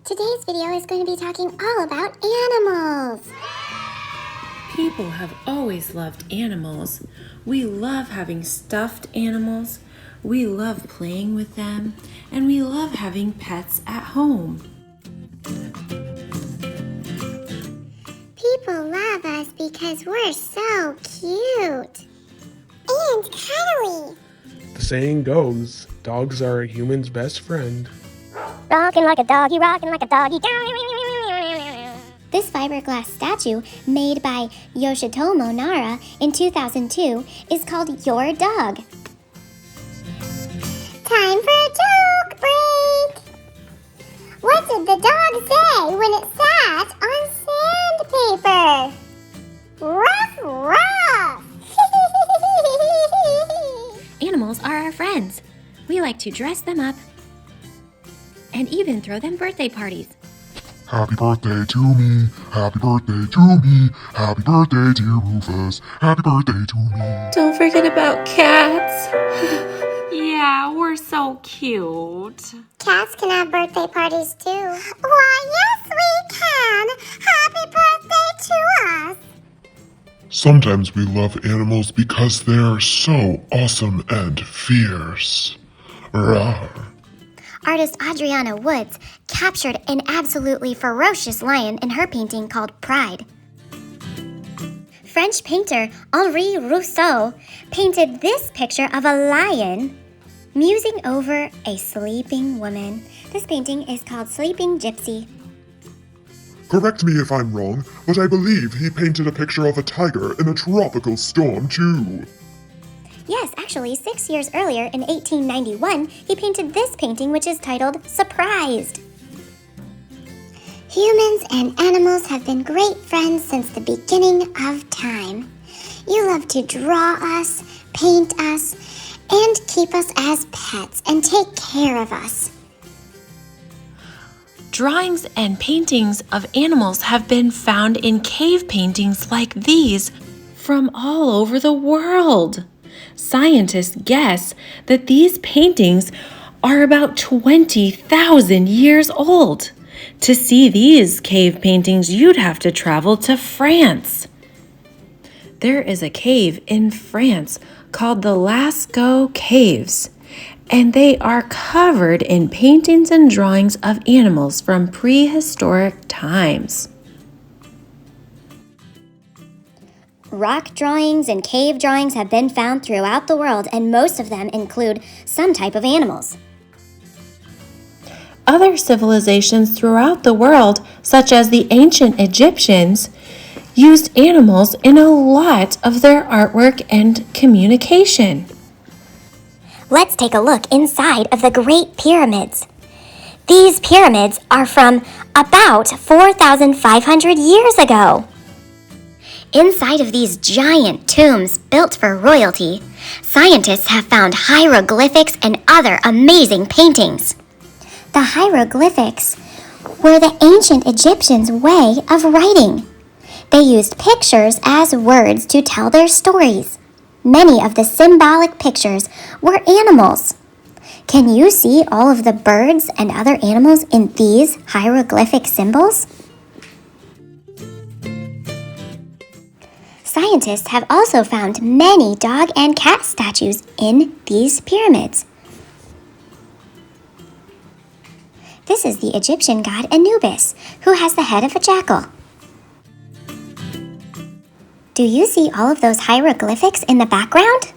Today's video is going to be talking all about animals. People have always loved animals. We love having stuffed animals. We love playing with them. And we love having pets at home. People love us because we're so cute. And cuddly. The saying goes, dogs are a human's best friend. Rockin' like a doggy, rockin' like a doggy. This fiberglass statue, made by Yoshitomo Nara in 2002, is called Your Dog. Time for a joke break! What did the dog say when it sat on sandpaper? Ruff, ruff! Animals are our friends. We like to dress them up and even throw them birthday parties. Happy birthday to me, happy birthday to me, happy birthday dear Rufus, happy birthday to me. Don't forget about cats. Yeah, we're so cute. Cats can have birthday parties too. Why, yes we can! Happy birthday to us! Sometimes we love animals because they're so awesome and fierce. Rawr. Artist Audrianna Woods captured an absolutely ferocious lion in her painting called Pride. French painter Henri Rousseau painted this picture of a lion musing over a sleeping woman. This painting is called Sleeping Gypsy. Correct me if I'm wrong, but I believe he painted a picture of a tiger in a tropical storm too. Yes, actually, 6 years earlier, in 1891, he painted this painting, which is titled Surprised. Humans and animals have been great friends since the beginning of time. You love to draw us, paint us, and keep us as pets and take care of us. Drawings and paintings of animals have been found in cave paintings like these from all over the world. Scientists guess that these paintings are about 20,000 years old. To see these cave paintings, you'd have to travel to France. There is a cave in France called the Lascaux Caves, and they are covered in paintings and drawings of animals from prehistoric times. Rock drawings and cave drawings have been found throughout the world, and most of them include some type of animals. Other civilizations throughout the world, such as the ancient Egyptians, used animals in a lot of their artwork and communication. Let's take a look inside of the Great Pyramids. These pyramids are from about 4,500 years ago. Inside of these giant tombs built for royalty, scientists have found hieroglyphics and other amazing paintings. The hieroglyphics were the ancient Egyptians' way of writing. They used pictures as words to tell their stories. Many of the symbolic pictures were animals. Can you see all of the birds and other animals in these hieroglyphic symbols? Scientists have also found many dog and cat statues in these pyramids. This is the Egyptian god Anubis, who has the head of a jackal. Do you see all of those hieroglyphics in the background?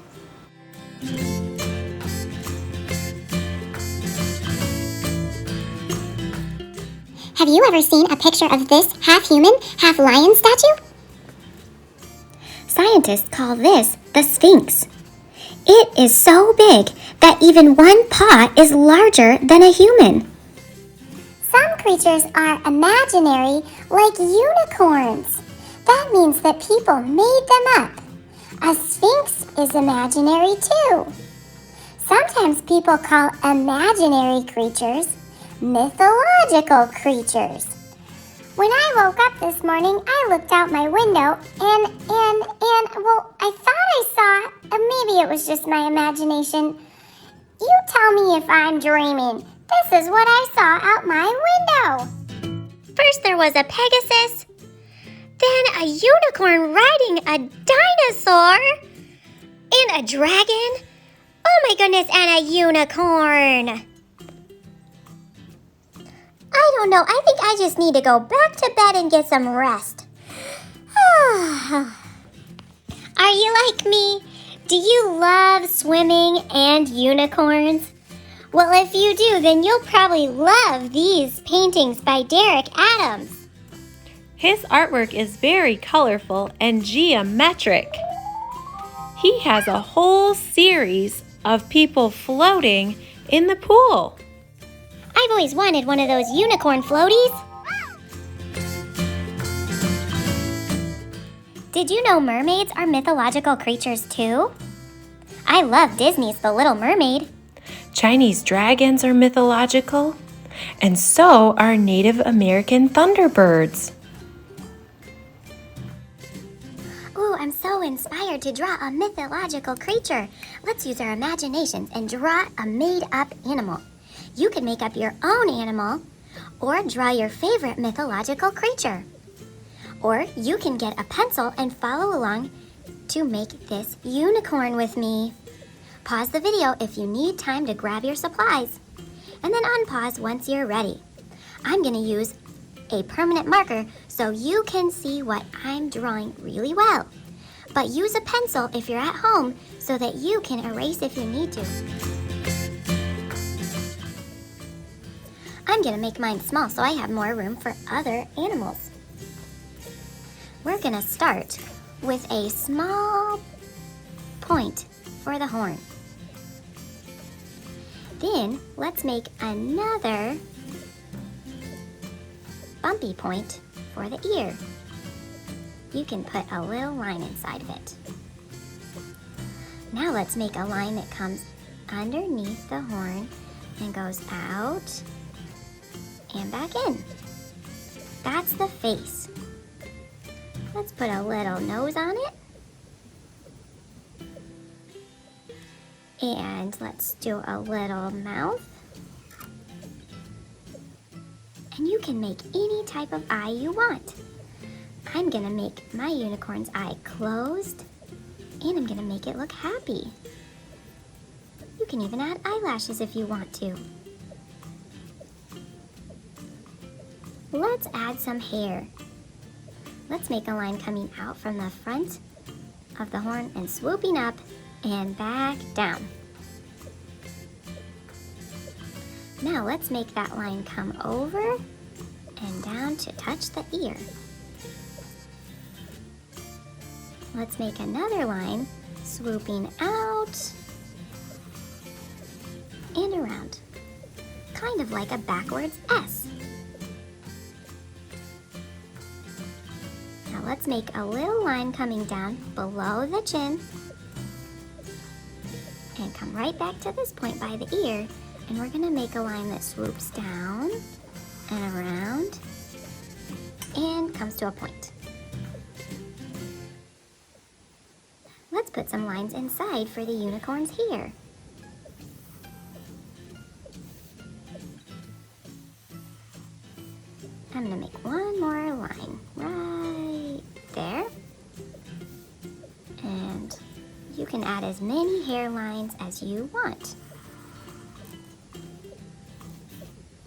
Have you ever seen a picture of this half-human, half-lion statue? Scientists call this the Sphinx. It is so big that even one paw is larger than a human. Some creatures are imaginary, like unicorns. That means that people made them up. A sphinx is imaginary too. Sometimes people call imaginary creatures mythological creatures. When I woke up this morning, I looked out my window and I thought I saw, maybe it was just my imagination. You tell me if I'm dreaming. This is what I saw out my window. First there was a Pegasus, then a unicorn riding a dinosaur, and a dragon. Oh my goodness, and a unicorn. I don't know, I think I just need to go back to bed and get some rest. Are you like me? Do you love swimming and unicorns? Well, if you do, then you'll probably love these paintings by Derrick Adams. His artwork is very colorful and geometric. He has a whole series of people floating in the pool. I've always wanted one of those unicorn floaties. Did you know mermaids are mythological creatures too? I love Disney's The Little Mermaid. Chinese dragons are mythological, and so are Native American thunderbirds. Ooh, I'm so inspired to draw a mythological creature. Let's use our imaginations and draw a made-up animal. You can make up your own animal or draw your favorite mythological creature. Or you can get a pencil and follow along to make this unicorn with me. Pause the video if you need time to grab your supplies, and then unpause once you're ready. I'm going to use a permanent marker so you can see what I'm drawing really well. But use a pencil if you're at home so that you can erase if you need to. I'm going to make mine small so I have more room for other animals. We're going to start with a small point for the horn. Then let's make another bumpy point for the ear. You can put a little line inside of it. Now let's make a line that comes underneath the horn and goes out and back in. That's the face. Let's put a little nose on it. And let's do a little mouth. And you can make any type of eye you want. I'm gonna make my unicorn's eye closed, and I'm gonna make it look happy. You can even add eyelashes if you want to. Let's add some hair. Let's make a line coming out from the front of the horn and swooping up and back down. Now let's make that line come over and down to touch the ear. Let's make another line swooping out and around, kind of like a backwards S. Now let's make a little line coming down below the chin and come right back to this point by the ear, and we're going to make a line that swoops down and around and comes to a point. Let's put some lines inside for the unicorn's hair. I'm going to make one more line right there. And you can add as many hairlines as you want.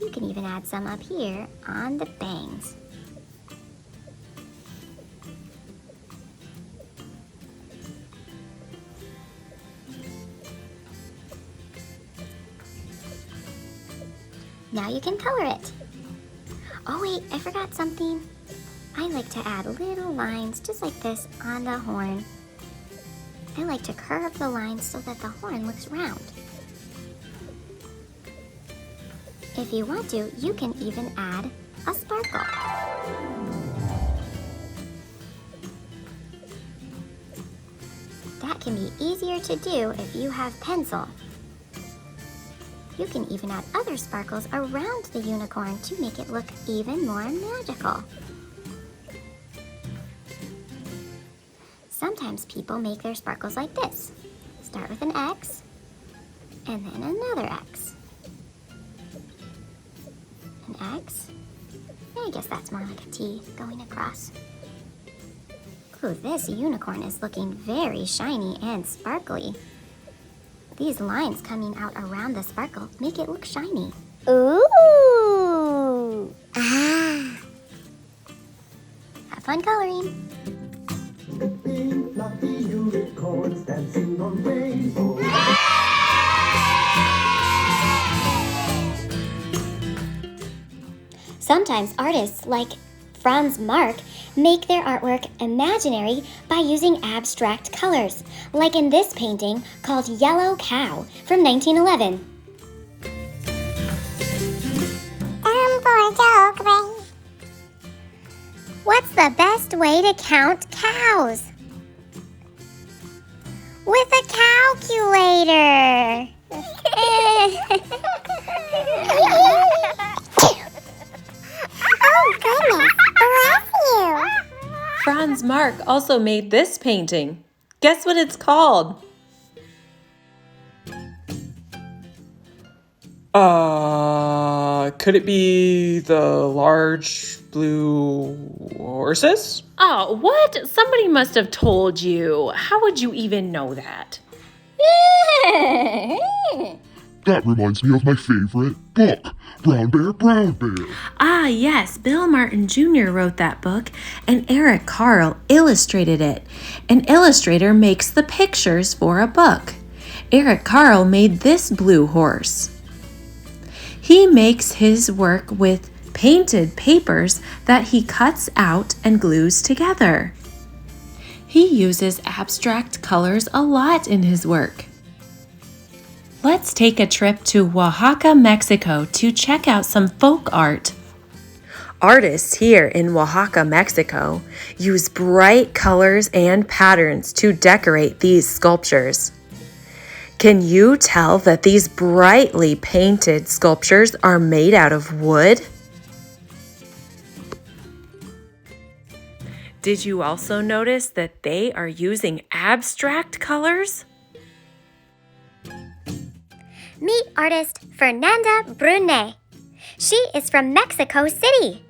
You can even add some up here on the bangs. Now you can color it. Oh wait, I forgot something. I like to add little lines just like this on the horn. I like to curve the lines so that the horn looks round. If you want to, you can even add a sparkle. That can be easier to do if you have pencil. You can even add other sparkles around the unicorn to make it look even more magical. Sometimes people make their sparkles like this. Start with an X, and then another X. An X, I guess that's more like a T going across. Ooh, this unicorn is looking very shiny and sparkly. These lines coming out around the sparkle make it look shiny. Ooh! Ah! Have fun coloring. Big fluffy unicorns dancing on rainbows. Sometimes artists like Franz Marc make their artwork imaginary by using abstract colors, like in this painting called Yellow Cow from 1911. What's the best way to count cows? With a calculator. Oh goodness, bless you. Franz Marc also made this painting. Guess what it's called? Could it be the large blue horses? Oh, what? Somebody must have told you. How would you even know that? That reminds me of my favorite book, Brown Bear, Brown Bear. Ah, yes, Bill Martin Jr. wrote that book, and Eric Carle illustrated it. An illustrator makes the pictures for a book. Eric Carle made this blue horse. He makes his work with painted papers that he cuts out and glues together. He uses abstract colors a lot in his work. Let's take a trip to Oaxaca, Mexico to check out some folk art. Artists here in Oaxaca, Mexico use bright colors and patterns to decorate these sculptures. Can you tell that these brightly painted sculptures are made out of wood? Did you also notice that they are using abstract colors? Meet artist Fernanda Brunet. She is from Mexico City.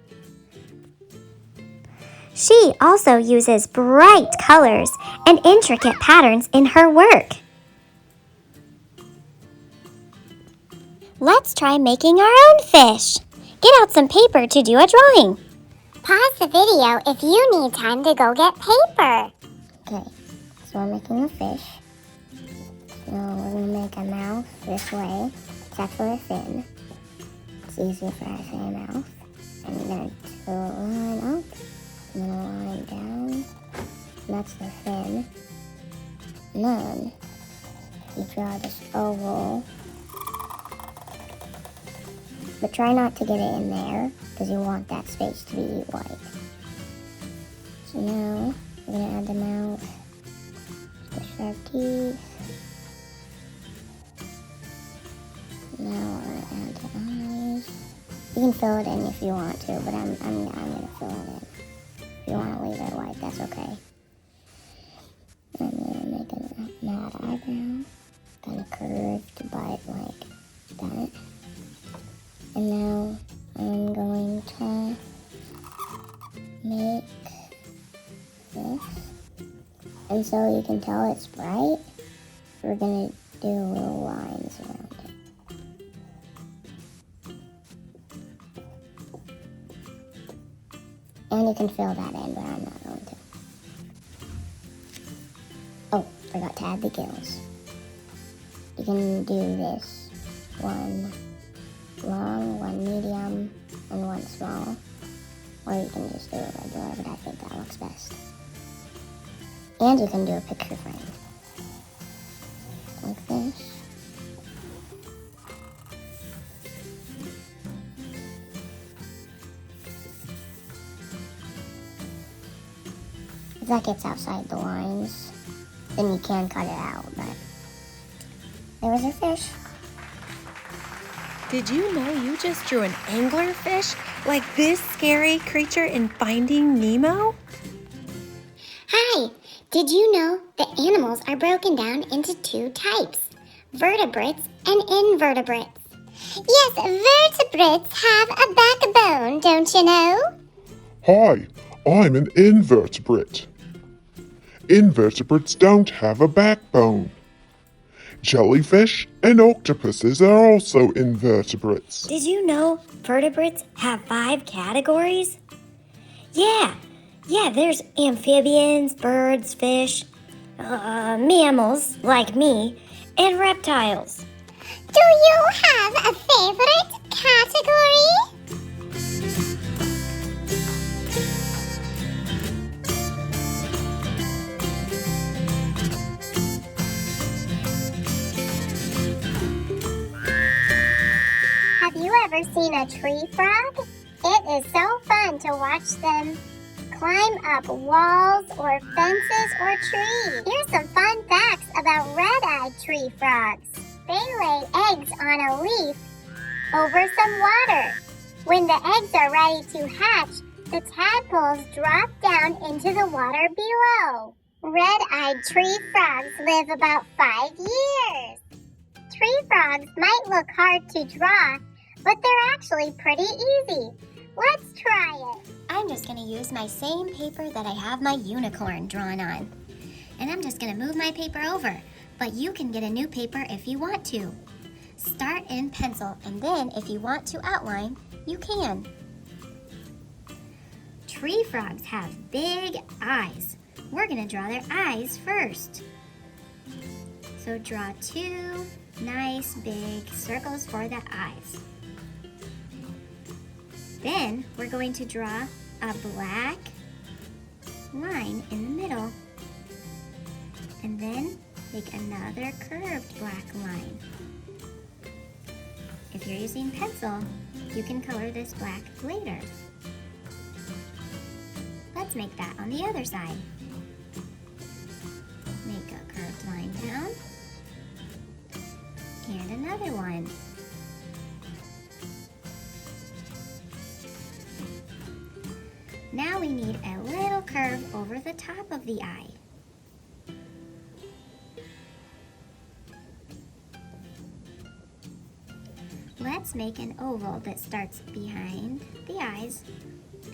She also uses bright colors and intricate patterns in her work. Let's try making our own fish. Get out some paper to do a drawing. Pause the video if you need time to go get paper. Okay, so I'm making a fish. So we're going to make a mouth this way. It's actually a fin. It's easier for us to say a mouth. And we're going to do a line up and then a line down. And that's the fin. And then you draw this oval. But try not to get it in there because you want that space to be white. So now we're going to add the mouth, the sharp teeth. Now we're going to add the eyes. You can fill it in if you want to, but I'm going to fill it in. If you want to leave it white, that's okay. I'm going to make a mad eyebrow, kind of curved, but like that. And now I'm going to make this. And so you can tell it's bright. We're going to do little lines around it. And you can fill that in, but I'm not going to. Oh, forgot to add the gills. You can do this. One long, one medium, and one small. Or you can just do a regular, but I think that looks best. And you can do a picture frame. Like this. If that gets outside the lines, then you can cut it out, but there was your fish. Did you know you just drew an anglerfish like this scary creature in Finding Nemo? Hi! Did you know that animals are broken down into two types, vertebrates and invertebrates? Yes, vertebrates have a backbone, don't you know? Hi, I'm an invertebrate. Invertebrates don't have a backbone. Jellyfish and octopuses are also invertebrates. Did you know vertebrates have 5 categories? Yeah, there's amphibians, birds, fish, mammals like me, and reptiles. Do you have a favorite category? Have you ever seen a tree frog? It is so fun to watch them climb up walls or fences or trees. Here's some fun facts about red-eyed tree frogs. They lay eggs on a leaf over some water. When the eggs are ready to hatch, the tadpoles drop down into the water below. Red-eyed tree frogs live about 5 years. Tree frogs might look hard to draw, but they're actually pretty easy. Let's try it. I'm just going to use my same paper that I have my unicorn drawn on. And I'm just going to move my paper over, but you can get a new paper if you want to. Start in pencil, and then if you want to outline, you can. Tree frogs have big eyes. We're going to draw their eyes first. So draw 2 nice big circles for the eyes. Then we're going to draw a black line in the middle. And then make another curved black line. If you're using pencil, you can color this black later. Let's make that on the other side. Make a curved line down. And another one. Now we need a little curve over the top of the eye. Let's make an oval that starts behind the eyes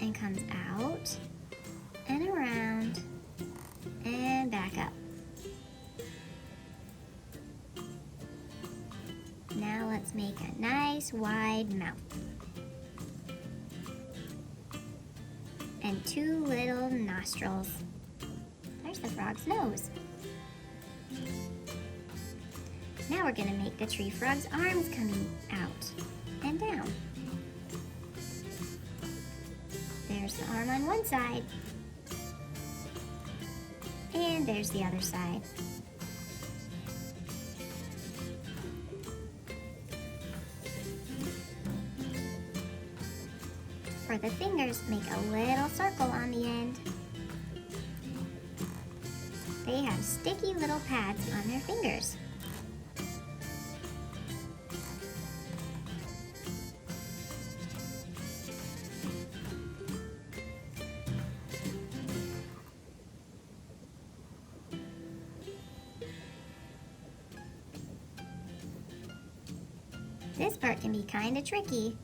and comes out and around and back up. Now let's make a nice wide mouth. And 2 little nostrils. There's the frog's nose. Now we're going to make the tree frog's arms coming out and down. There's the arm on one side. And there's the other side. For the fingers, make a little circle on the end. They have sticky little pads on their fingers. This part can be kind of tricky.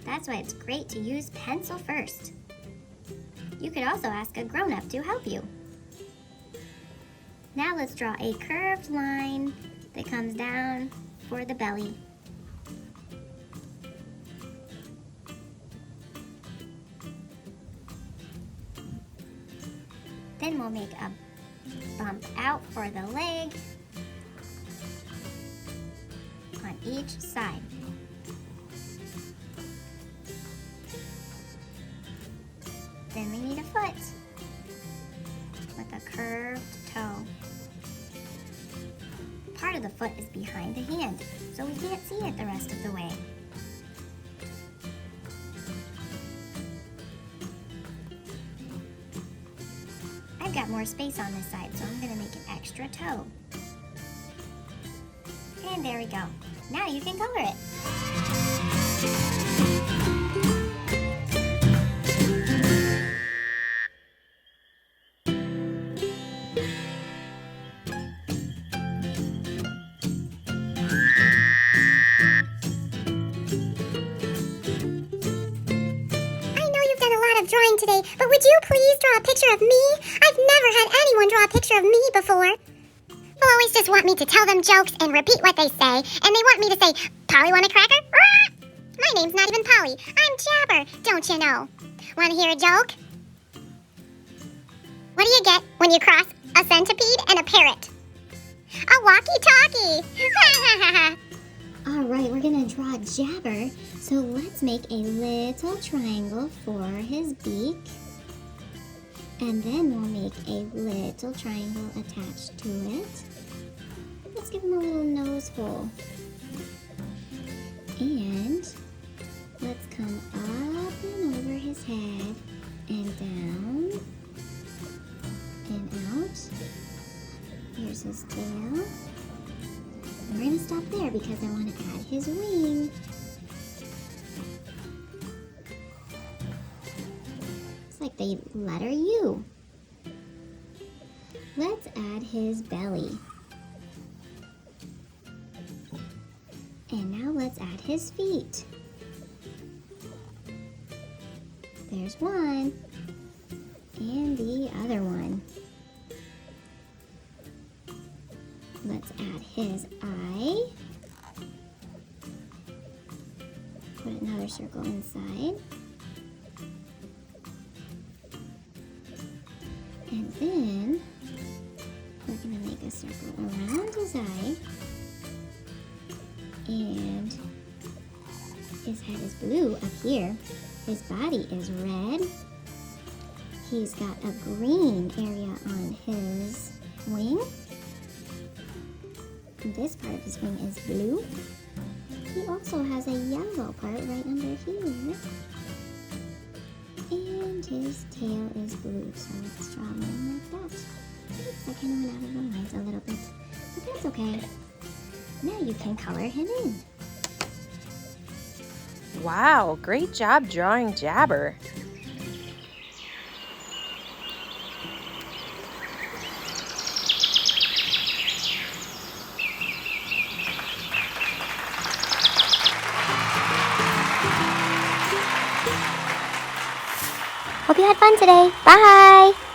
That's why it's great to use pencil first. You could also ask a grown-up to help you. Now let's draw a curved line that comes down for the belly. Then we'll make a bump out for the leg on each side. Then we need a foot with a curved toe. Part of the foot is behind the hand, so we can't see it the rest of the way. I've got more space on this side, so I'm going to make an extra toe. And there we go. Now you can color it. Okay, but would you please draw a picture of me? I've never had anyone draw a picture of me before. People always just want me to tell them jokes and repeat what they say, and they want me to say, Polly, want a cracker? Rah! My name's not even Polly. I'm Jabber, don't you know? Want to hear a joke? What do you get when you cross a centipede and a parrot? A walkie-talkie! Alright, we're gonna draw Jabber. So let's make a little triangle for his beak. And then we'll make a little triangle attached to it. Let's give him a little nose hole. And let's come up and over his head and down and out. Here's his tail. And we're going to stop there because I want to add his wing. It's like the letter U. Let's add his belly. And now let's add his feet. There's one. And the other one. Let's add his eye. Put another circle inside. And then we're going to make a circle around his eye. And his head is blue up here. His body is red. He's got a green area on his wing. And this part of his wing is blue. He also has a yellow part right under here. And his tail is blue, so let's draw one like that. Oops, I kind of went out of the lines a little bit, but that's okay. Now you can color him in. Wow, great job drawing Jabber. Hope you had fun today. Bye!